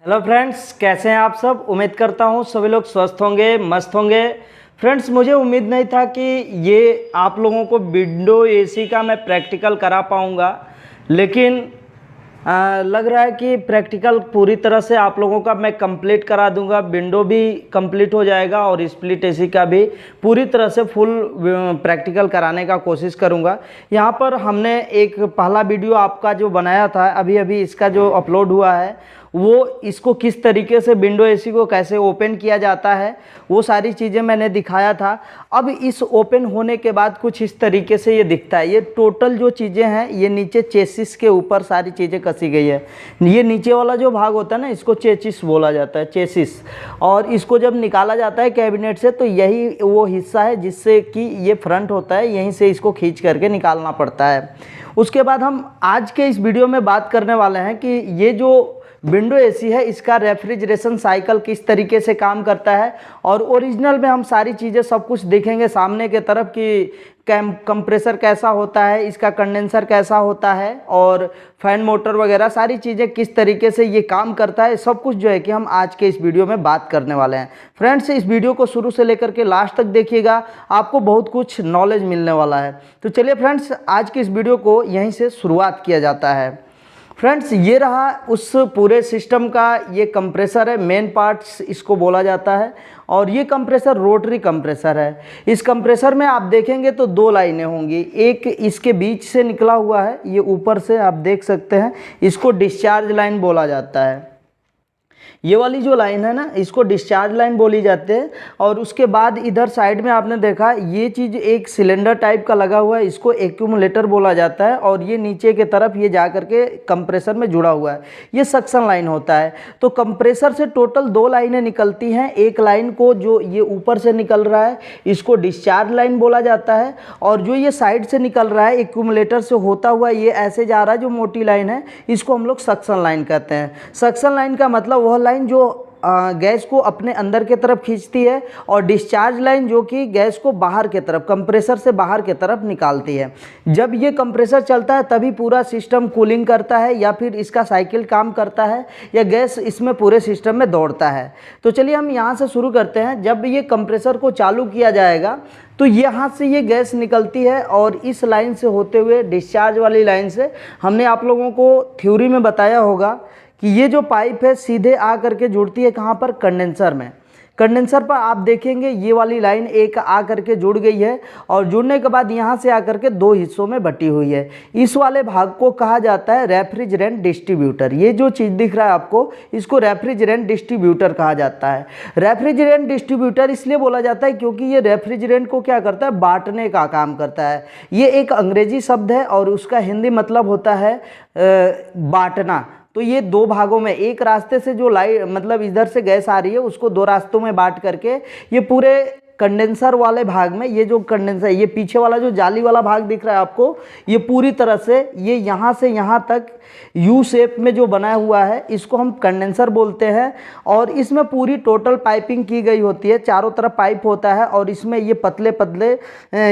Hello friends, कैसे हैं आप सब। उम्मीद करता हूं सभी लोग स्वस्थ होंगे, मस्त होंगे। फ्रेंड्स, मुझे उम्मीद नहीं था कि ये आप लोगों को विंडो एसी का मैं प्रैक्टिकल करा पाऊंगा, लेकिन लग रहा है कि प्रैक्टिकल पूरी तरह से आप लोगों का मैं कंप्लीट करा दूंगा। विंडो भी कंप्लीट हो जाएगा और स्प्लिट एसी का भी पूरी तरह से फुल प्रैक्टिकल कराने का कोशिश करूंगा। यहाँ पर हमने एक पहला वीडियो आपका जो बनाया था, अभी अभी इसका जो अपलोड हुआ है, वो इसको किस तरीके से विंडो एसी को कैसे ओपन किया जाता है वो सारी चीज़ें मैंने दिखाया था। अब इस ओपन होने के बाद कुछ इस तरीके से ये दिखता है। ये टोटल जो चीज़ें हैं, ये नीचे चेसिस के ऊपर सारी चीज़ें कसी गई है। ये नीचे वाला जो भाग होता है ना, इसको चेसिस बोला जाता है, चेसिस। और इसको जब निकाला जाता है कैबिनेट से, तो यही वो हिस्सा है जिससे कि ये फ्रंट होता है, यहीं से इसको खींच करके निकालना पड़ता है। उसके बाद हम आज के इस वीडियो में बात करने वाले हैं कि ये जो विंडो एसी है, इसका रेफ्रिजरेशन साइकिल किस तरीके से काम करता है। और ओरिजिनल में हम सारी चीज़ें सब कुछ देखेंगे सामने के तरफ कि कंप्रेसर कैसा होता है, इसका कंडेंसर कैसा होता है, और फैन मोटर वगैरह सारी चीज़ें किस तरीके से ये काम करता है, सब कुछ जो है कि हम आज के इस वीडियो में बात करने वाले हैं। फ्रेंड्स, इस वीडियो को शुरू से लेकर के लास्ट तक देखिएगा, आपको बहुत कुछ नॉलेज मिलने वाला है। तो चलिए फ्रेंड्स, आज के इस वीडियो को यहीं से शुरुआत किया जाता है। फ्रेंड्स, ये रहा उस पूरे सिस्टम का ये कंप्रेसर है, मेन पार्ट्स इसको बोला जाता है। और ये कंप्रेसर रोटरी कंप्रेसर है। इस कंप्रेसर में आप देखेंगे तो दो लाइनें होंगी, एक इसके बीच से निकला हुआ है, ये ऊपर से आप देख सकते हैं, इसको डिस्चार्ज लाइन बोला जाता है। ये वाली जो लाइन है ना, इसको डिस्चार्ज लाइन बोली जाती है। और उसके बाद इधर साइड में आपने देखा ये चीज़ एक सिलेंडर टाइप का लगा हुआ है, इसको एक्यूमुलेटर बोला जाता है। और ये नीचे के तरफ ये जा करके कंप्रेसर में जुड़ा हुआ है, ये सक्शन लाइन होता है। तो कंप्रेसर से टोटल दो लाइनें निकलती हैं। एक लाइन को जो ये ऊपर से निकल रहा है, इसको डिस्चार्ज लाइन बोला जाता है। और जो ये साइड से निकल रहा है एक्यूमुलेटर से होता हुआ, ये ऐसे जा रहा है, जो मोटी लाइन है, इसको हम लोग सक्शन लाइन कहते हैं। सक्शन लाइन का मतलब वह लाइन जो गैस को अपने अंदर के तरफ खींचती है, और डिस्चार्ज लाइन जो कि गैस को बाहर के तरफ, कंप्रेसर से बाहर के तरफ निकालती है। जब ये कंप्रेसर चलता है तभी पूरा सिस्टम कूलिंग करता है, या फिर इसका साइकिल काम करता है, या गैस इसमें पूरे सिस्टम में दौड़ता है। तो चलिए हम यहाँ से शुरू करते हैं। जब ये कंप्रेसर को चालू किया जाएगा तो यहाँ से ये गैस निकलती है, और इस लाइन से होते हुए डिस्चार्ज वाली लाइन से, हमने आप लोगों को थ्योरी में बताया होगा कि ये जो पाइप है सीधे आ करके जुड़ती है कहाँ पर, कंडेंसर में। कंडेंसर पर आप देखेंगे ये वाली लाइन एक आ करके जुड़ गई है, और जुड़ने के बाद यहाँ से आकर के दो हिस्सों में बटी हुई है। इस वाले भाग को कहा जाता है रेफ्रिजरेंट डिस्ट्रीब्यूटर। ये जो चीज़ दिख रहा है आपको, इसको रेफ्रिजरेंट डिस्ट्रीब्यूटर कहा जाता है। रेफ्रिजरेंट डिस्ट्रीब्यूटर इसलिए बोला जाता है क्योंकि ये रेफ्रिजरेंट को क्या करता है, बांटने का काम करता है। ये एक अंग्रेजी शब्द है और उसका हिंदी मतलब होता है बांटना। तो ये दो भागों में, एक रास्ते से जो मतलब इधर से गैस आ रही है, उसको दो रास्तों में बांट करके ये पूरे कंडेंसर वाले भाग में, ये जो कंडेंसर, ये पीछे वाला जो जाली वाला भाग दिख रहा है आपको, ये पूरी तरह से ये यहाँ से यहाँ तक यू शेप में जो बना हुआ है, इसको हम कंडेंसर बोलते हैं। और इसमें पूरी टोटल पाइपिंग की गई होती है, चारों तरफ पाइप होता है, और इसमें ये पतले पतले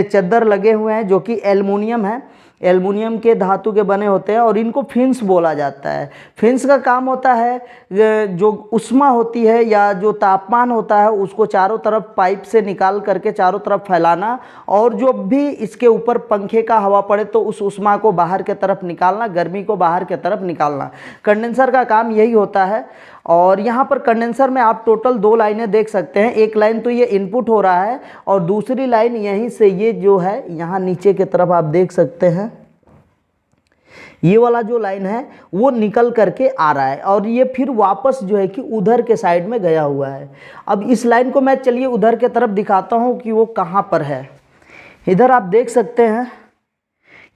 चद्दर लगे हुए हैं जो कि एल्युमिनियम है, एल्युमिनियम के धातु के बने होते हैं, और इनको फिन्स बोला जाता है। फिन्स का काम होता है जो उष्मा होती है या जो तापमान होता है, उसको चारों तरफ पाइप से निकाल करके चारों तरफ फैलाना, और जो भी इसके ऊपर पंखे का हवा पड़े तो उस उष्मा को बाहर के तरफ निकालना, गर्मी को बाहर के तरफ निकालना। कंडेंसर का काम यही होता है। और यहाँ पर कंडेंसर में आप टोटल दो लाइनें देख सकते हैं। एक लाइन तो ये इनपुट हो रहा है, और दूसरी लाइन यहीं से ये जो है यहाँ नीचे की तरफ आप देख सकते हैं, ये वाला जो लाइन है वो निकल करके आ रहा है, और ये फिर वापस जो है कि उधर के साइड में गया हुआ है। अब इस लाइन को मैं चलिए उधर के तरफ दिखाता हूँ कि वो कहाँ पर है। इधर आप देख सकते हैं,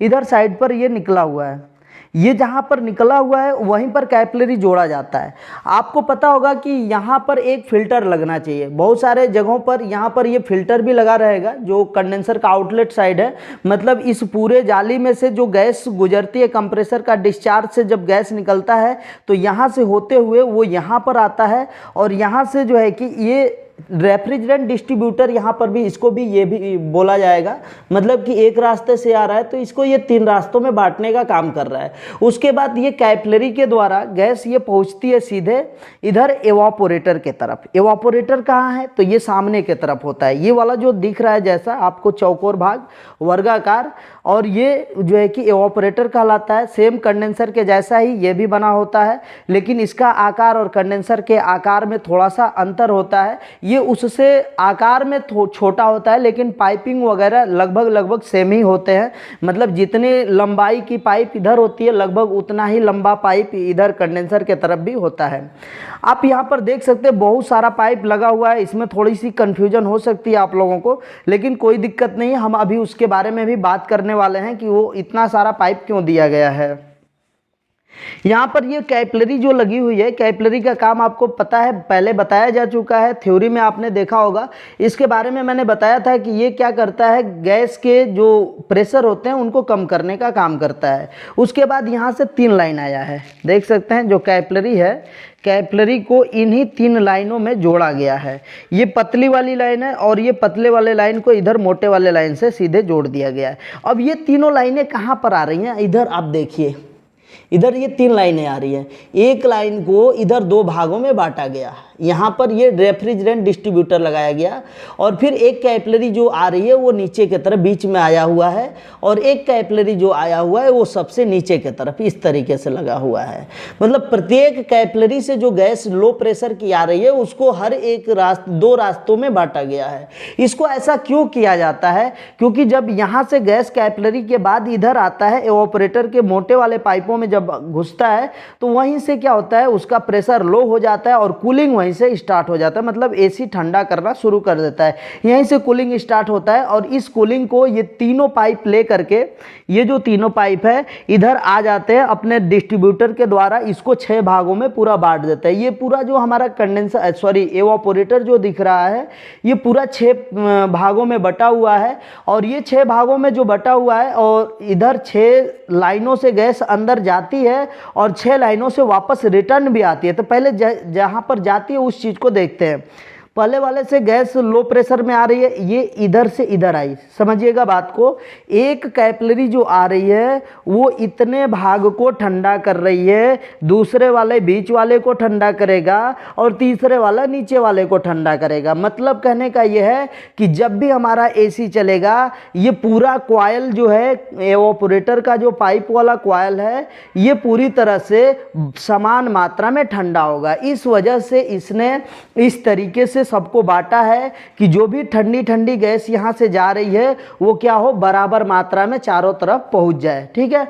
इधर साइड पर ये निकला हुआ है। ये जहाँ पर निकला हुआ है वहीं पर कैपिलरी जोड़ा जाता है। आपको पता होगा कि यहाँ पर एक फ़िल्टर लगना चाहिए। बहुत सारे जगहों पर यहाँ पर ये फ़िल्टर भी लगा रहेगा, जो कंडेंसर का आउटलेट साइड है। मतलब इस पूरे जाली में से जो गैस गुजरती है, कंप्रेसर का डिस्चार्ज से जब गैस निकलता है, तो यहाँ से होते हुए वो यहाँ पर आता है, और यहाँ से जो है कि ये रेफ्रिजरेंट डिस्ट्रीब्यूटर यहाँ पर भी इसको भी ये भी बोला जाएगा, मतलब कि एक रास्ते से आ रहा है तो इसको ये 3 रास्तों में बांटने का काम कर रहा है। उसके बाद ये कैपिलरी के द्वारा गैस ये पहुँचती है सीधे इधर एवापोरेटर के तरफ। एवापोरेटर कहाँ है? तो ये सामने के तरफ होता है, ये वाला जो दिख रहा है जैसा आपको चौकोर भाग वर्गाकार, और ये जो है कि एवापोरेटर कहलाता है। सेम कंडेंसर के जैसा ही ये भी बना होता है, लेकिन इसका आकार और कंडेंसर के आकार में थोड़ा सा अंतर होता है। ये उससे आकार में छोटा होता है, लेकिन पाइपिंग वगैरह लगभग सेम ही होते हैं। मतलब जितनी लंबाई की पाइप इधर होती है लगभग उतना ही लंबा पाइप इधर कंडेंसर के तरफ भी होता है। आप यहाँ पर देख सकते हैं बहुत सारा पाइप लगा हुआ है, इसमें थोड़ी सी कन्फ्यूजन हो सकती है आप लोगों को, लेकिन कोई दिक्कत नहीं है। हम अभी उसके बारे में भी बात करने वाले हैं कि वो इतना सारा पाइप क्यों दिया गया है। यहाँ पर ये कैपिलरी जो लगी हुई है, कैपिलरी का काम आपको पता है, पहले बताया जा चुका है, थ्योरी में आपने देखा होगा। इसके बारे में मैंने बताया था कि ये क्या करता है, गैस के जो प्रेशर होते हैं उनको कम करने का काम करता है। उसके बाद यहाँ से 3 लाइन आया है, देख सकते हैं जो कैपिलरी है, कैपिलरी को इन्हीं 3 लाइनों में जोड़ा गया है। ये पतली वाली लाइन है और ये पतले वाले लाइन को इधर मोटे वाले लाइन से सीधे जोड़ दिया गया है। अब ये तीनों लाइनें कहाँ पर आ रही हैं? इधर आप देखिए, इधर ये 3 लाइनें आ रही हैं। एक लाइन को इधर 2 भागों में बांटा गया, यहाँ पर ये रेफ्रिजरेंट डिस्ट्रीब्यूटर लगाया गया, और फिर एक कैपिलरी जो आ रही है वो नीचे की तरफ बीच में आया हुआ है, और एक कैपिलरी जो आया हुआ है वो सबसे नीचे की तरफ इस तरीके से लगा हुआ है। मतलब प्रत्येक कैपिलरी से जो गैस लो प्रेशर की आ रही है उसको हर एक 2 रास्तों में बांटा गया है। इसको ऐसा क्यों किया जाता है? क्योंकि जब यहाँ से गैस कैपिलरी के बाद इधर आता है एवापोरेटर के मोटे वाले पाइपों में जब घुसता है तो वहीं से क्या होता है, उसका प्रेशर लो हो जाता है और कूलिंग वहीं से स्टार्ट हो जाता है। मतलब एसी ठंडा करना शुरू कर देता है, यहीं से कूलिंग स्टार्ट होता है। और इस कूलिंग को ये तीनों पाइप ले करके, ये जो तीनों पाइप है इधर आ जाते हैं अपने डिस्ट्रीब्यूटर के द्वारा, इसको 6 भागों में पूरा बांट देता है। ये पूरा जो हमारा कंडेंसर एवापोरेटर जो दिख रहा है ये पूरा 6 भागों में बटा हुआ है, और ये 6 भागों में जो बटा हुआ है और इधर 6 लाइनों से गैस अंदर जाती है और 6 लाइनों से वापस रिटर्न भी आती है। तो पहले जहाँ पर जाती है उस चीज़ को देखते हैं। पहले वाले से गैस लो प्रेशर में आ रही है, ये इधर से इधर आई, समझिएगा बात को। एक कैपिलरी जो आ रही है वो इतने भाग को ठंडा कर रही है, दूसरे वाले बीच वाले को ठंडा करेगा और तीसरे वाला नीचे वाले को ठंडा करेगा। मतलब कहने का ये है कि जब भी हमारा एसी चलेगा ये पूरा कॉइल जो है एवापोरेटर का जो पाइप वाला कॉइल है ये पूरी तरह से समान मात्रा में ठंडा होगा। इस वजह से इसने इस तरीके से सबको बांटा है कि जो भी ठंडी ठंडी गैस यहाँ से जा रही है वो क्या हो, बराबर मात्रा में चारों तरफ पहुँच जाए। ठीक है।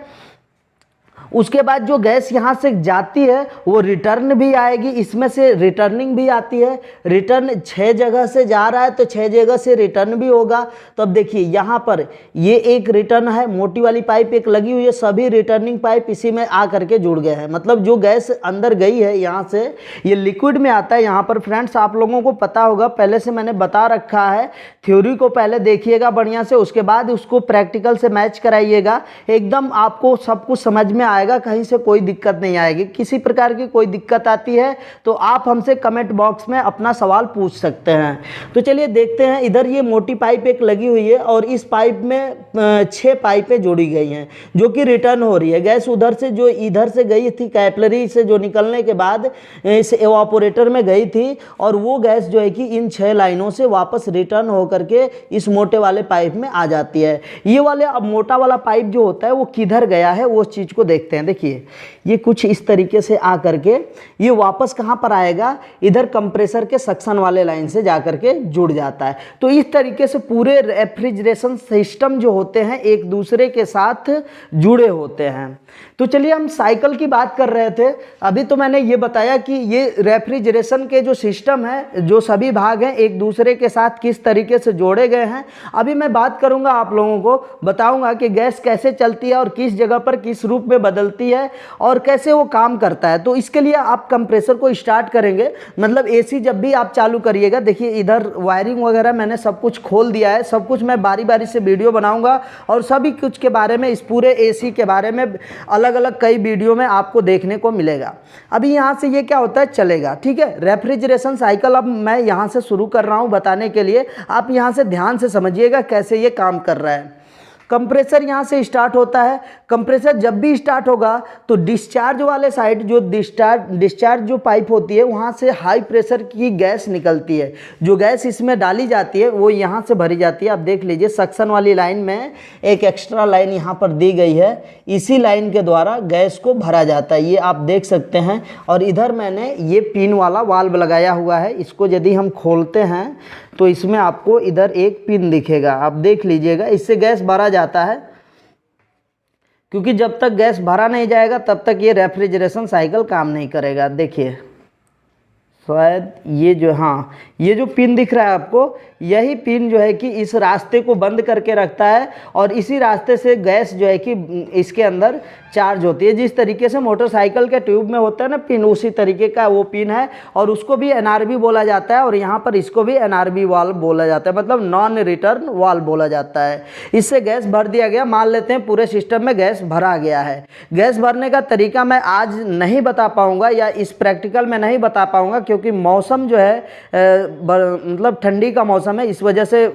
उसके बाद जो गैस यहाँ से जाती है वो रिटर्न भी आएगी, इसमें से रिटर्निंग भी आती है। रिटर्न 6 जगह से जा रहा है तो 6 जगह से रिटर्न भी होगा। तो अब देखिए यहाँ पर ये एक रिटर्न है, मोटी वाली पाइप एक लगी हुई है, सभी रिटर्निंग पाइप इसी में आ करके जुड़ गए हैं। मतलब जो गैस अंदर गई है यहाँ से ये लिक्विड में आता है। यहाँ पर फ्रेंड्स आप लोगों को पता होगा, पहले से मैंने बता रखा है, थ्योरी को पहले देखिएगा बढ़िया से, उसके बाद उसको प्रैक्टिकल से मैच कराइएगा, एकदम आपको सब कुछ समझ में आएगा, कहीं से कोई दिक्कत नहीं आएगी। किसी प्रकार की कोई दिक्कत आती है तो आप हमसे कमेंट बॉक्स में अपना सवाल पूछ सकते हैं। तो चलिए देखते हैं, इधर ये मोटी पाइप एक लगी हुई है और इस पाइप में 6 पाइपें जोड़ी गई हैं जो कि रिटर्न हो रही है। गैस उधर से जो इधर से गई थी कैपिलरी से, जो निकलने के बाद इस एवापोरेटर में गई थी, और वो गैस जो है कि इन 6 लाइनों से वापस रिटर्न होकर के इस मोटे वाले पाइप में आ जाती है। ये वाले अब मोटा वाला पाइप जो होता है वो किधर गया है वो चीज़ को देखते हैं। देखिए ये कुछ इस तरीके से आ करके ये वापस कहाँ पर आएगा, इधर कंप्रेसर के सक्शन वाले लाइन से जा करके जुड़ जाता है। तो इस तरीके से पूरे रेफ्रिजरेशन सिस्टम जो होते हैं एक दूसरे के साथ जुड़े होते हैं। तो चलिए हम साइकिल की बात कर रहे थे। अभी तो मैंने ये बताया कि ये रेफ्रिजरेशन के जो सिस्टम है, जो सभी भाग हैं एक दूसरे के साथ किस तरीके से जोड़े गए हैं। अभी मैं बात करूंगा, आप लोगों को बताऊंगा कि गैस कैसे चलती है और किस जगह पर किस रूप में बदलती है और कैसे वो काम करता है। तो इसके लिए आप कंप्रेसर को स्टार्ट करेंगे, मतलब एसी जब भी आप चालू करिएगा, देखिए इधर वायरिंग वगैरह मैंने सब कुछ खोल दिया है, सब कुछ मैं बारी बारी से वीडियो बनाऊंगा और सभी कुछ के बारे में, इस पूरे एसी के बारे में अलग अलग कई वीडियो में आपको देखने को मिलेगा। अभी यहाँ से ये क्या होता है, चलेगा, ठीक है। रेफ्रिजरेशन साइकिल अब मैं यहाँ से शुरू कर रहा हूँ बताने के लिए, आप यहाँ से ध्यान से समझिएगा कैसे ये काम कर रहा है। कंप्रेसर यहाँ से स्टार्ट होता है। कंप्रेसर जब भी स्टार्ट होगा तो डिस्चार्ज वाले साइड, जो डिस्चार्ज जो पाइप होती है वहाँ से हाई प्रेशर की गैस निकलती है। जो गैस इसमें डाली जाती है वो यहाँ से भरी जाती है। आप देख लीजिए सक्शन वाली लाइन में एक एक्स्ट्रा लाइन यहाँ पर दी गई है, इसी लाइन के द्वारा गैस को भरा जाता है, ये आप देख सकते हैं। और इधर मैंने ये पिन वाला वाल्व लगाया हुआ है, इसको यदि हम खोलते हैं तो इसमें आपको इधर एक पिन दिखेगा, आप देख लीजिएगा, इससे गैस भरा जाता है। क्योंकि जब तक गैस भरा नहीं जाएगा तब तक ये रेफ्रिजरेशन साइकिल काम नहीं करेगा। देखिए शायद ये जो, हाँ ये जो पिन दिख रहा है आपको, यही पिन जो है कि इस रास्ते को बंद करके रखता है और इसी रास्ते से गैस जो है कि इसके अंदर चार्ज होती है। जिस तरीके से मोटरसाइकिल के ट्यूब में होता है ना पिन, उसी तरीके का वो पिन है और उसको भी एनआरबी बोला जाता है और यहाँ पर इसको भी एनआरबी वाल्व बोला जाता है, मतलब नॉन रिटर्न वाल्व बोला जाता है। इससे गैस भर दिया गया, मान लेते हैं पूरे सिस्टम में गैस भरा गया है। गैस भरने का तरीका मैं आज नहीं बता पाऊँगा या इस प्रैक्टिकल में नहीं बता पाऊँगा, क्योंकि मौसम जो है मतलब ठंडी का मौसम है, इस वजह से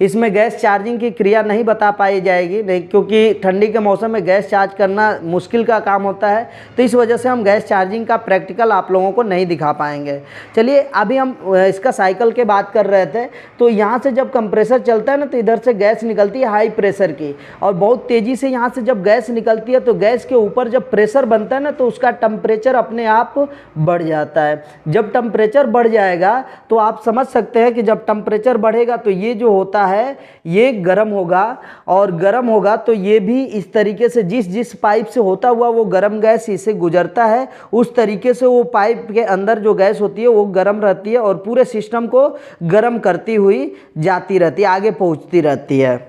इसमें गैस चार्जिंग की क्रिया नहीं बता पाई जाएगी, क्योंकि ठंडी के मौसम में गैस चार्ज करना मुश्किल का काम होता है। तो इस वजह से हम गैस चार्जिंग का प्रैक्टिकल आप लोगों को नहीं दिखा पाएंगे। चलिए अभी हम इसका साइकिल के बात कर रहे थे। तो यहाँ से जब कंप्रेसर चलता है ना तो इधर से गैस निकलती है हाई प्रेशर की, और बहुत तेज़ी से यहाँ से जब गैस निकलती है तो गैस के ऊपर जब प्रेशर बनता है ना तो उसका टेम्परेचर अपने आप बढ़ जाता है। जब टेम्परेचर बढ़ जाएगा तो आप समझ सकते हैं कि जब टेम्परेचर बढ़ेगा तो ये जो होता है ये गर्म होगा, और गर्म होगा तो ये भी इस तरीके से जिस पाइप से होता हुआ वो गर्म गैस इसे गुजरता है, उस तरीके से वो पाइप के अंदर जो गैस होती है वो गर्म रहती है और पूरे सिस्टम को गर्म करती हुई जाती रहती है, आगे पहुंचती रहती है।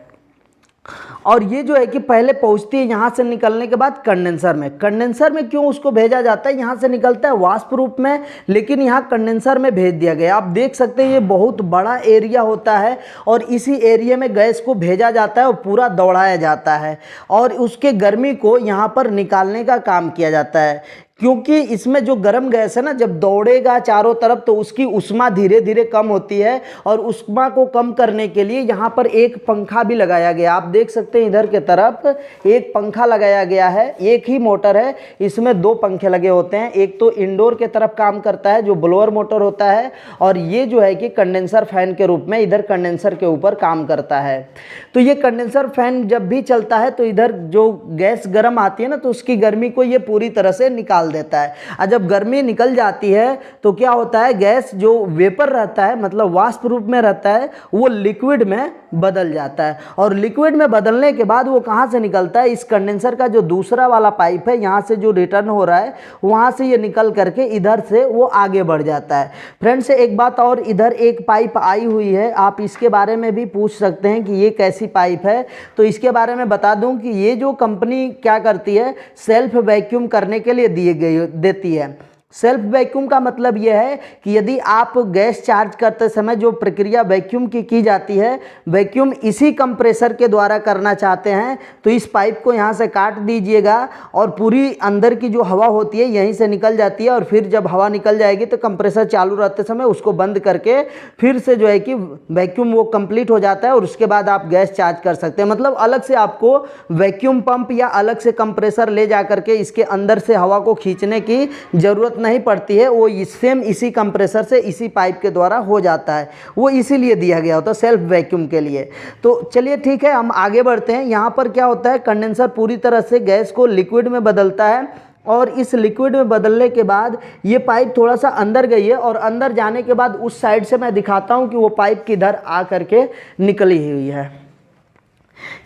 और ये जो है कि पहले पहुंचती है यहाँ से निकलने के बाद कंडेंसर में। कंडेंसर में क्यों उसको भेजा जाता है, यहाँ से निकलता है वाष्प रूप में, लेकिन यहाँ कंडेंसर में भेज दिया गया। आप देख सकते हैं ये बहुत बड़ा एरिया होता है और इसी एरिया में गैस को भेजा जाता है और पूरा दौड़ाया जाता है और उसके गर्मी को यहाँ पर निकालने का काम किया जाता है। क्योंकि इसमें जो गर्म गैस है ना जब दौड़ेगा चारों तरफ तो उसकी उष्मा धीरे धीरे कम होती है, और उष्मा को कम करने के लिए यहाँ पर एक पंखा भी लगाया गया। आप देख सकते हैं इधर के तरफ एक पंखा लगाया गया है, एक ही मोटर है, इसमें दो पंखे लगे होते हैं। एक तो इंडोर के तरफ काम करता है जो ब्लोअर मोटर होता है, और ये जो है कि कंडेंसर फैन के रूप में इधर कंडेंसर के ऊपर काम करता है। तो ये कंडेंसर फैन जब भी चलता है तो इधर जो गैस गर्म आती है ना तो उसकी गर्मी को ये पूरी तरह से निकाल देता है। और जब गर्मी निकल जाती है तो क्या होता है, गैस जो वेपर रहता है मतलब वाष्प रूप में रहता है वो लिक्विड में बदल जाता है, और लिक्विड में बदलने के बाद वो कहाँ से निकलता है, इस कंडेंसर का जो दूसरा वाला पाइप है यहाँ से जो रिटर्न हो रहा है वहाँ से ये निकल करके इधर से वो आगे बढ़ जाता है। फ्रेंड्स एक बात और, इधर एक पाइप आई हुई है, आप इसके बारे में भी पूछ सकते हैं कि ये कैसी पाइप है। तो इसके बारे में बता दूं कि ये जो कंपनी क्या करती है, सेल्फ वैक्यूम करने के लिए देती है। सेल्फ वैक्यूम का मतलब यह है कि यदि आप गैस चार्ज करते समय जो प्रक्रिया वैक्यूम की जाती है, वैक्यूम इसी कंप्रेसर के द्वारा करना चाहते हैं तो इस पाइप को यहाँ से काट दीजिएगा और पूरी अंदर की जो हवा होती है यहीं से निकल जाती है, और फिर जब हवा निकल जाएगी तो कंप्रेसर चालू रहते समय उसको बंद करके फिर से जो है कि वैक्यूम वो कंप्लीट हो जाता है और उसके बाद आप गैस चार्ज कर सकते हैं। मतलब अलग से आपको वैक्यूम पंप या अलग से कंप्रेसर ले जा करके इसके अंदर से हवा को खींचने की ज़रूरत नहीं पड़ती है, वो सेम इसी कंप्रेसर से इसी पाइप के द्वारा हो जाता है, वो इसीलिए दिया गया होता है सेल्फ वैक्यूम के लिए। तो चलिए ठीक है हम आगे बढ़ते हैं। यहाँ पर क्या होता है, कंडेंसर पूरी तरह से गैस को लिक्विड में बदलता है, और इस लिक्विड में बदलने के बाद ये पाइप थोड़ा सा अंदर गई है, और अंदर जाने के बाद उस साइड से मैं दिखाता हूँ कि वो पाइप किधर आ करके निकली हुई है।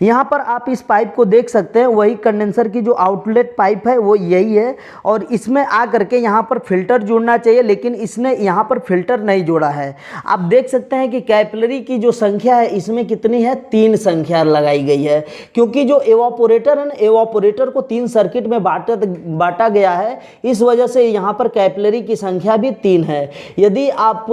यहाँ पर आप इस पाइप को देख सकते हैं, वही कंडेंसर की जो आउटलेट पाइप है वो यही है, और इसमें आ करके यहाँ पर फिल्टर जुड़ना चाहिए, लेकिन इसने यहाँ पर फिल्टर नहीं जोड़ा है। आप देख सकते हैं कि कैपिलरी की जो संख्या है इसमें कितनी है, 3 संख्या लगाई गई है, क्योंकि जो एवापोरेटर है ना, एवापोरेटर को 3 सर्किट में बांटा गया है, इस वजह से यहाँ पर कैपिलरी की संख्या भी 3 है। यदि आप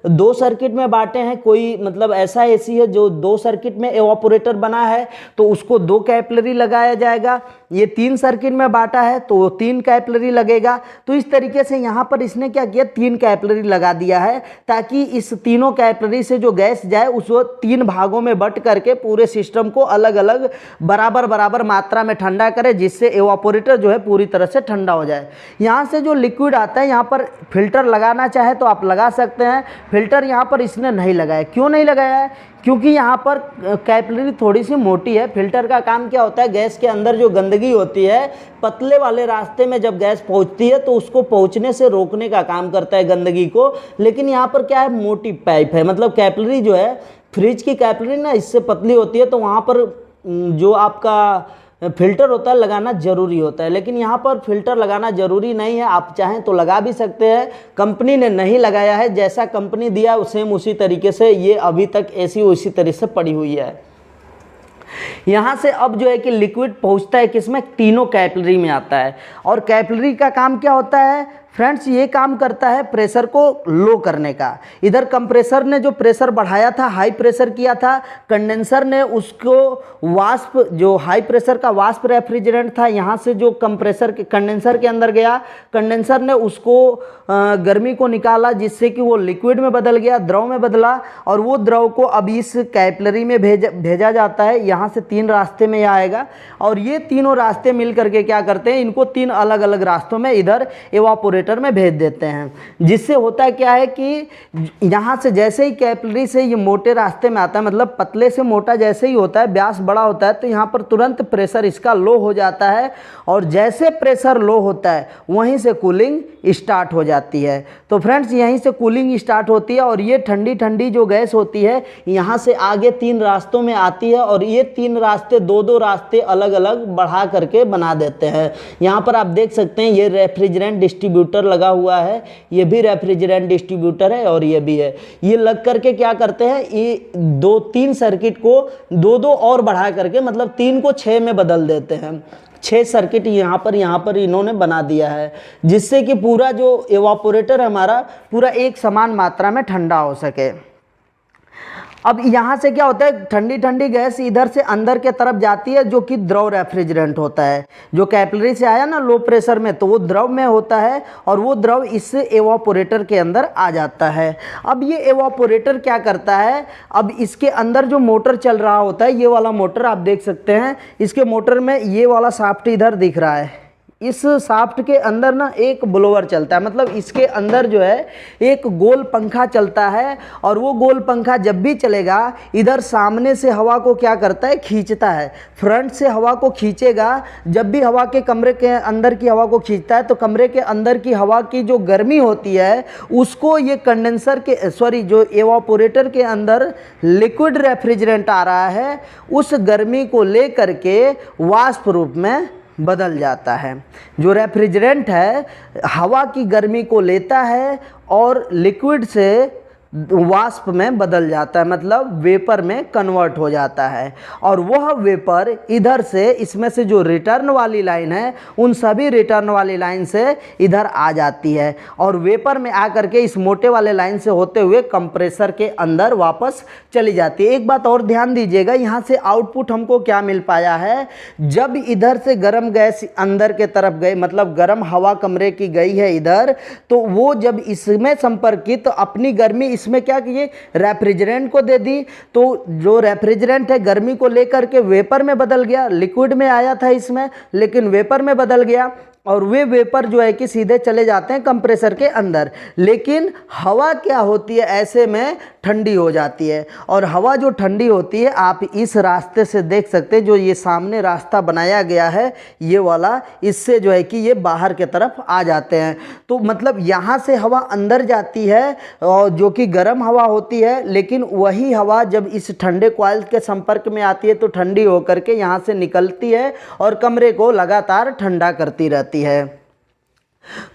2 सर्किट में बांटे हैं, कोई मतलब ऐसा एसी है जो 2 सर्किट में एवापोरेटर बना है, तो उसको 2 कैपिलरी लगाया जाएगा। ये 3 सर्किट में बांटा है तो 3 कैपिलरी लगेगा। तो इस तरीके से यहाँ पर इसने क्या किया, 3 कैपिलरी लगा दिया है, ताकि इस तीनों कैपिलरी से जो गैस जाए उसको 3 भागों में बट करके पूरे सिस्टम को अलग अलग बराबर बराबर मात्रा में ठंडा करे, जिससे एवापोरेटर जो है पूरी तरह से ठंडा हो जाए। यहाँ से जो लिक्विड आता है, यहाँ पर फिल्टर लगाना चाहे तो आप लगा सकते हैं। फिल्टर यहाँ पर इसने नहीं लगाया। क्यों नहीं लगाया है? क्योंकि यहाँ पर कैपिलरी थोड़ी सी मोटी है। फिल्टर का काम क्या होता है, गैस के अंदर जो गंदगी होती है, पतले वाले रास्ते में जब गैस पहुँचती है तो उसको पहुँचने से रोकने का काम करता है गंदगी को। लेकिन यहाँ पर क्या है, मोटी पाइप है, मतलब कैपिलरी जो है, फ्रिज की कैपिलरी ना इससे पतली होती है, तो वहाँ पर जो आपका फिल्टर होता है लगाना ज़रूरी होता है। लेकिन यहाँ पर फिल्टर लगाना ज़रूरी नहीं है, आप चाहें तो लगा भी सकते हैं। कंपनी ने नहीं लगाया है, जैसा कंपनी दिया सेम उसी तरीके से ये अभी तक ऐसी उसी तरह से पड़ी हुई है। यहाँ से अब जो है कि लिक्विड पहुँचता है किसमें, तीनों कैपिलरी में आता है। और कैपिलरी का काम क्या होता है फ्रेंड्स, ये काम करता है प्रेशर को लो करने का। इधर कंप्रेसर ने जो प्रेशर बढ़ाया था, हाई प्रेशर किया था, कंडेंसर ने उसको वाष्प, जो हाई प्रेशर का वाष्प रेफ्रिजरेंट था, यहाँ से जो कंप्रेसर के कंडेंसर के अंदर गया, कंडेंसर ने उसको गर्मी को निकाला, जिससे कि वो लिक्विड में बदल गया, द्रव में बदला, और वो द्रव को अब इस कैपिलरी में भेजा जाता है। यहाँ से 3 रास्ते में आएगा, और ये तीनों रास्ते मिल करके क्या करते हैं, इनको 3 अलग अलग रास्तों में इधर एवापोरेटर में भेज देते हैं। जिससे होता है क्या है कि यहाँ से जैसे ही कैपिलरी से ये मोटे रास्ते में आता है, मतलब पतले से मोटा जैसे ही होता है, व्यास बड़ा होता है, तो यहाँ पर तुरंत प्रेशर इसका लो हो जाता है, और जैसे प्रेशर लो होता है वहीं से कूलिंग स्टार्ट हो जाती है। तो फ्रेंड्स यहीं से कूलिंग स्टार्ट होती है, और ये ठंडी ठंडी जो गैस होती है यहाँ से आगे 3 रास्तों में आती है, और ये 3 रास्ते 2-2 रास्ते अलग अलग बढ़ा करके बना देते हैं। यहाँ पर आप देख सकते हैं ये रेफ्रिजरेंट डिस्ट्रीब्यूटर लगा हुआ है, ये भी रेफ्रिजरेंट डिस्ट्रीब्यूटर है, और ये भी है। ये लग करके क्या करते हैं, ये 2-3 सर्किट को 2-2 और बढ़ा करके, मतलब 3 को 6 में बदल देते हैं। 6 सर्किट यहाँ पर इन्होंने बना दिया है, जिससे कि पूरा जो एवापोरेटर हमारा पूरा एक समान मात्रा में ठंडा हो सके। अब यहाँ से क्या होता है, ठंडी ठंडी गैस इधर से अंदर के तरफ जाती है, जो कि द्रव रेफ्रिजरेंट होता है। जो कैपिलरी से आया ना लो प्रेशर में, तो वो द्रव में होता है, और वो द्रव इस एवापोरेटर के अंदर आ जाता है। अब ये एवापोरेटर क्या करता है, अब इसके अंदर जो मोटर चल रहा होता है, ये वाला मोटर आप देख सकते हैं, इसके मोटर में ये वाला शाफ्ट इधर दिख रहा है। इस शाफ्ट के अंदर ना एक ब्लोअर चलता है, मतलब इसके अंदर जो है एक गोल पंखा चलता है, और वो गोल पंखा जब भी चलेगा इधर सामने से हवा को क्या करता है, खींचता है। फ्रंट से हवा को खींचेगा, जब भी हवा के कमरे के अंदर की हवा को खींचता है, तो कमरे के अंदर की हवा की जो गर्मी होती है उसको ये कंडेंसर के जो एवापोरेटर के अंदर लिक्विड रेफ्रिजरेंट आ रहा है, उस गर्मी को ले करके वाष्प रूप में बदल जाता है। जो रेफ्रिजरेंट है हवा की गर्मी को लेता है और लिक्विड से वाष्प में बदल जाता है, मतलब वेपर में कन्वर्ट हो जाता है। और वह वेपर इधर से, इसमें से जो रिटर्न वाली लाइन है, उन सभी रिटर्न वाली लाइन से इधर आ जाती है, और वेपर में आकर के इस मोटे वाले लाइन से होते हुए कंप्रेसर के अंदर वापस चली जाती है। एक बात और ध्यान दीजिएगा, यहाँ से आउटपुट हमको क्या मिल पाया है, जब इधर से गर्म गैस अंदर के तरफ गई, मतलब गर्म हवा कमरे की गई है इधर, तो वो जब इसमें संपर्कित, तो अपनी गर्मी इसमें क्या किए, रेफ्रिजरेंट को दे दी, तो जो रेफ्रिजरेंट है गर्मी को लेकर के वेपर में बदल गया, लिक्विड में आया था इसमें, लेकिन वेपर में बदल गया। और वे वेपर जो है कि सीधे चले जाते हैं कंप्रेसर के अंदर। लेकिन हवा क्या होती है, ऐसे में ठंडी हो जाती है। और हवा जो ठंडी होती है, आप इस रास्ते से देख सकते हैं, जो ये सामने रास्ता बनाया गया है ये वाला, इससे जो है कि ये बाहर के तरफ आ जाते हैं। तो मतलब यहाँ से हवा अंदर जाती है और जो कि गर्म हवा होती है, लेकिन वही हवा जब इस ठंडे कॉइल के संपर्क में आती है तो ठंडी होकर के यहाँ से निकलती है और कमरे को लगातार ठंडा करती रहती है।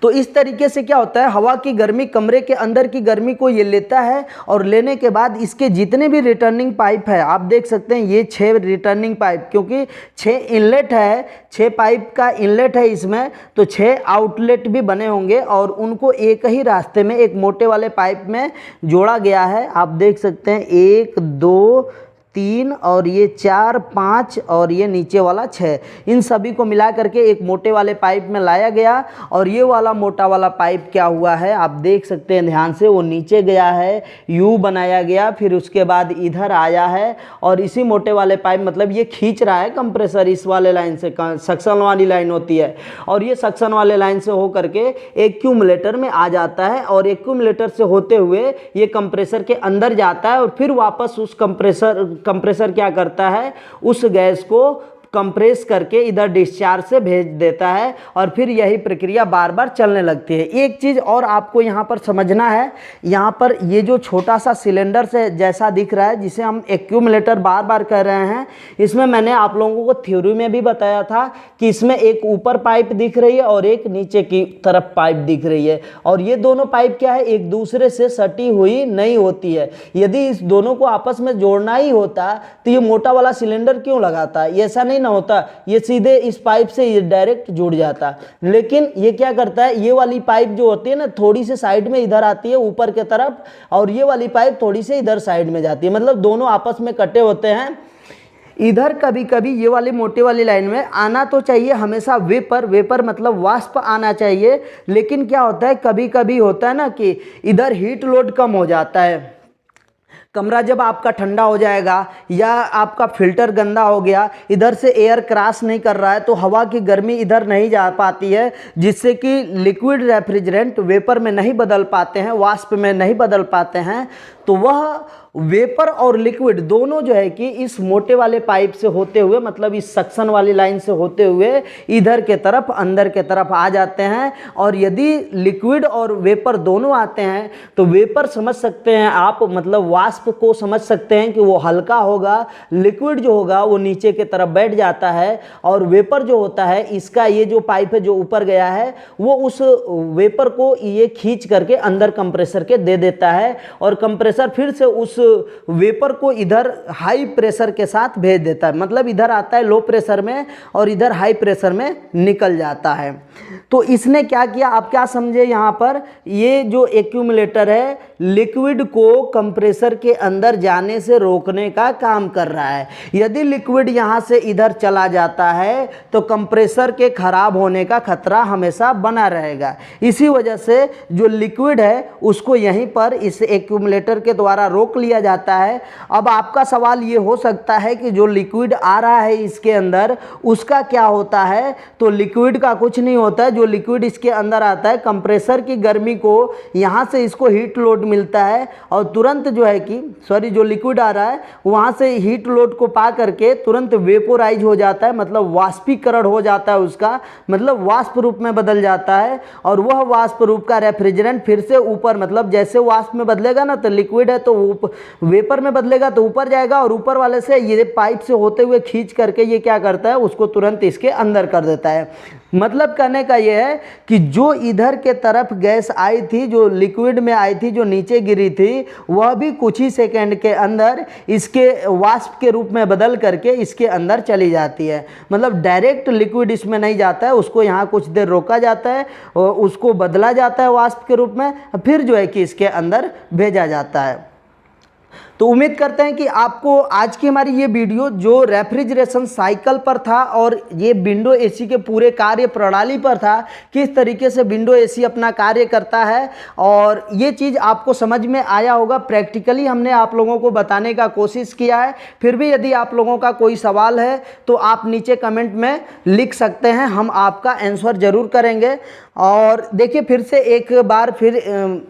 तो इस तरीके से क्या होता है, हवा की गर्मी कमरे के अंदर की गर्मी को ये लेता है और लेने के बाद इसके जितने भी रिटर्निंग पाइप है, आप देख सकते हैं ये 6 रिटर्निंग पाइप, क्योंकि 6 इनलेट है, 6 पाइप का इनलेट है इसमें, तो 6 आउटलेट भी बने होंगे और उनको एक ही रास्ते में एक मोटे वाले पाइप में जोड़ा गया है। आप देख सकते हैं 1 2 3 और ये 4 5 और ये नीचे वाला 6, इन सभी को मिला करके एक मोटे वाले पाइप में लाया गया। और ये वाला मोटा वाला पाइप क्या हुआ है, आप देख सकते हैं ध्यान से, वो नीचे गया है, यू बनाया गया, फिर उसके बाद इधर आया है और इसी मोटे वाले पाइप, मतलब ये खींच रहा है कंप्रेसर इस वाले लाइन से, सक्शन वाली लाइन होती है, और ये सक्शन वाले लाइन से हो करके एक्यूमुलेटर में आ जाता है और एक्यूमुलेटर से होते हुए ये कंप्रेसर के अंदर जाता है और फिर वापस उस कंप्रेसर क्या करता है, उस गैस को कंप्रेस करके इधर डिस्चार्ज से भेज देता है और फिर यही प्रक्रिया बार बार चलने लगती है। एक चीज़ और आपको यहाँ पर समझना है, यहाँ पर ये जो छोटा सा सिलेंडर से जैसा दिख रहा है, जिसे हम एक्यूमुलेटर बार बार कर रहे हैं, इसमें मैंने आप लोगों को थ्योरी में भी बताया था कि इसमें एक ऊपर पाइप दिख रही है और एक नीचे की तरफ पाइप दिख रही है, और ये दोनों पाइप क्या है, एक दूसरे से सटी हुई नहीं होती है। यदि इस दोनों को आपस में जोड़ना ही होता तो ये मोटा वाला सिलेंडर क्यों लगाता, ये ऐसा नहीं ना होता, ये सीधे इस पाइप से ये डायरेक्ट जुड़ जाता। लेकिन ये क्या करता है, ये वाली पाइप जो होती है ना, थोड़ी सी साइड में इधर आती है ऊपर के तरफ, और ये वाली पाइप थोड़ी सी इधर साइड में जाती है, मतलब दोनों आपस में कटे होते हैं। इधर कभी कभी ये वाली मोटी वाली लाइन में आना तो चाहिए हमेशा वेपर मतलब वाष्प आना चाहिए, लेकिन क्या होता है, कभी कभी होता है ना कि इधर हीट लोड कम हो जाता है। कमरा जब आपका ठंडा हो जाएगा या आपका फिल्टर गंदा हो गया, इधर से एयर क्रॉस नहीं कर रहा है, तो हवा की गर्मी इधर नहीं जा पाती है, जिससे कि लिक्विड रेफ्रिजरेंट वेपर में नहीं बदल पाते हैं, वाष्प में नहीं बदल पाते हैं। तो वह वेपर और लिक्विड दोनों जो है कि इस मोटे वाले पाइप से होते हुए, मतलब इस सक्शन वाली लाइन से होते हुए इधर के तरफ अंदर के तरफ आ जाते हैं। और यदि लिक्विड और वेपर दोनों आते हैं तो वेपर समझ सकते हैं आप, मतलब वाष्प को समझ सकते हैं कि वो हल्का होगा, लिक्विड जो होगा वो नीचे के तरफ बैठ जाता है, और वेपर जो होता है, इसका ये जो पाइप है जो ऊपर गया है, वो उस वेपर को ये खींच करके अंदर कंप्रेसर के दे देता है, और कंप्रेसर फिर से उस वेपर को इधर हाई प्रेशर के साथ भेज देता है, मतलब इधर आता है लो प्रेशर में और इधर हाई प्रेशर में निकल जाता है। तो इसने क्या किया, आप क्या समझे यहाँ पर, ये जो एक्यूमुलेटर है लिक्विड को कंप्रेसर के अंदर जाने से रोकने का काम कर रहा है। यदि लिक्विड यहाँ से इधर चला जाता है तो कंप्रेसर के खराब होने का खतरा हमेशा बना रहेगा। इसी वजह से जो लिक्विड है उसको यहीं पर इस एक्यूमुलेटर के द्वारा रोक लिया जाता है। अब आपका सवाल ये हो सकता है कि जो लिक्विड आ रहा है इसके अंदर, उसका क्या होता है, तो लिक्विड का कुछ नहीं होता है। जो लिक्विड इसके अंदर आता है, कंप्रेसर की गर्मी को यहाँ से इसको हीट लोड मिलता है और तुरंत जो है कि जो लिक्विड आ रहा है वहाँ से हीट लोड को पा करके तुरंत वेपोराइज हो जाता है, मतलब वाष्पीकरण हो जाता है उसका, मतलब वाष्प रूप में बदल जाता है। और वह वाष्प रूप का रेफ्रिजरेंट फिर से ऊपर, मतलब जैसे वाष्प में बदलेगा ना, तो लिक्विड है तो वेपर में बदलेगा तो ऊपर जाएगा, और ऊपर वाले से ये पाइप से होते हुए खींच करके ये क्या करता है, उसको तुरंत इसके अंदर कर देता है। मतलब कहने का ये है कि जो इधर के तरफ गैस आई थी, जो लिक्विड में आई थी, जो नीचे गिरी थी, वह भी कुछ ही सेकंड के अंदर इसके वाष्प के रूप में बदल करके इसके अंदर चली जाती है। मतलब डायरेक्ट लिक्विड इसमें नहीं जाता है, उसको यहाँ कुछ देर रोका जाता है और उसको बदला जाता है वाष्प के रूप में, फिर जो है कि इसके अंदर भेजा जाता है। तो उम्मीद करते हैं कि आपको आज की हमारी ये वीडियो जो रेफ्रिजरेशन साइकिल पर था और ये विंडो एसी के पूरे कार्य प्रणाली पर था, किस तरीके से विंडो एसी अपना कार्य करता है, और ये चीज़ आपको समझ में आया होगा। प्रैक्टिकली हमने आप लोगों को बताने का कोशिश किया है। फिर भी यदि आप लोगों का कोई सवाल है तो आप नीचे कमेंट में लिख सकते हैं, हम आपका आंसर ज़रूर करेंगे। और देखिए फिर से एक बार फिर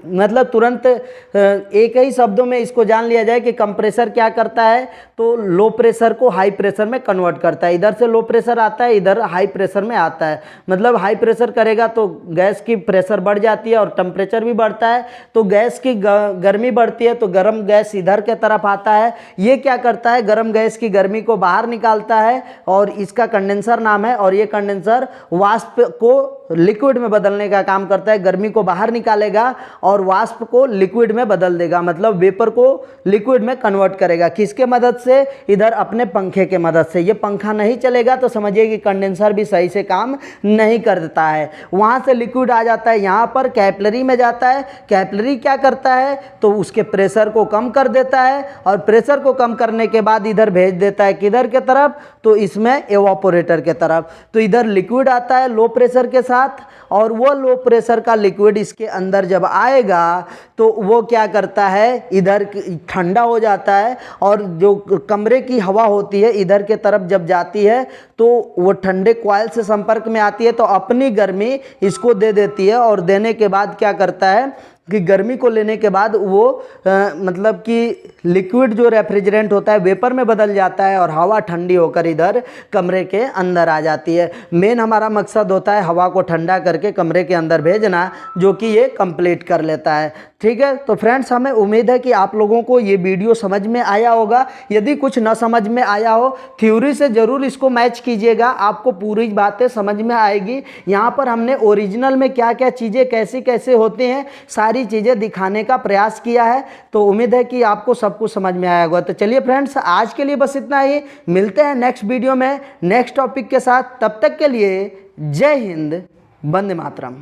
मतलब तुरंत एक ही शब्दों में इसको जान लिया जाए कि कंप्रेसर क्या करता है, तो लो प्रेशर को हाई प्रेशर में कन्वर्ट करता है। इधर से लो प्रेशर आता है, इधर हाई प्रेशर में आता है। मतलब हाई प्रेशर करेगा तो गैस की प्रेशर बढ़ जाती है और टेम्परेचर भी बढ़ता है, तो गैस की गर्मी बढ़ती है, तो गर्म गैस इधर के तरफ आता है। ये क्या करता है, गर्म गैस की गर्मी को बाहर निकालता है और इसका कंडेंसर नाम है। और ये कंडेंसर वाष्प को लिक्विड में बदलने का काम करता है। गर्मी को बाहर निकालेगा और वाष्प को लिक्विड में बदल देगा, मतलब वेपर को लिक्विड में कन्वर्ट करेगा। किसके मदद से, इधर अपने पंखे के मदद से। ये पंखा नहीं चलेगा तो समझिए कि कंडेंसर भी सही से काम नहीं करता है। वहाँ से लिक्विड आ जाता है, यहाँ पर कैपिलरी में जाता है। कैपिलरी क्या करता है, तो उसके प्रेशर को कम कर देता है और प्रेशर को कम करने के बाद इधर भेज देता है किधर के तरफ, तो इसमें एवापोरेटर के तरफ। तो इधर लिक्विड आता है लो प्रेशर के साथ, और वो लो प्रेशर का लिक्विड इसके अंदर जब आएगा तो वो क्या करता है, इधर ठंडा हो जाता है। और जो कमरे की हवा होती है इधर के तरफ जब जाती है तो वो ठंडे कॉइल से संपर्क में आती है, तो अपनी गर्मी इसको दे देती है। और देने के बाद क्या करता है कि गर्मी को लेने के बाद वो मतलब कि लिक्विड जो रेफ्रिजरेंट होता है वेपर में बदल जाता है और हवा ठंडी होकर इधर कमरे के अंदर आ जाती है। मेन हमारा मकसद होता है हवा को ठंडा करके कमरे के अंदर भेजना, जो कि ये कंप्लीट कर लेता है। ठीक है, तो फ्रेंड्स हमें उम्मीद है कि आप लोगों को ये वीडियो समझ में आया होगा। यदि कुछ ना समझ में आया हो, थ्योरी से ज़रूर इसको मैच कीजिएगा, आपको पूरी बातें समझ में आएगी। यहाँ पर हमने ओरिजिनल में क्या क्या चीज़ें कैसे कैसे होती हैं सारी चीज़ें दिखाने का प्रयास किया है। तो उम्मीद है कि आपको सब कुछ समझ में आया होगा। तो चलिए फ्रेंड्स, आज के लिए बस इतना ही। मिलते हैं नेक्स्ट वीडियो में नेक्स्ट टॉपिक के साथ। तब तक के लिए जय हिंद, वंदे मातरम।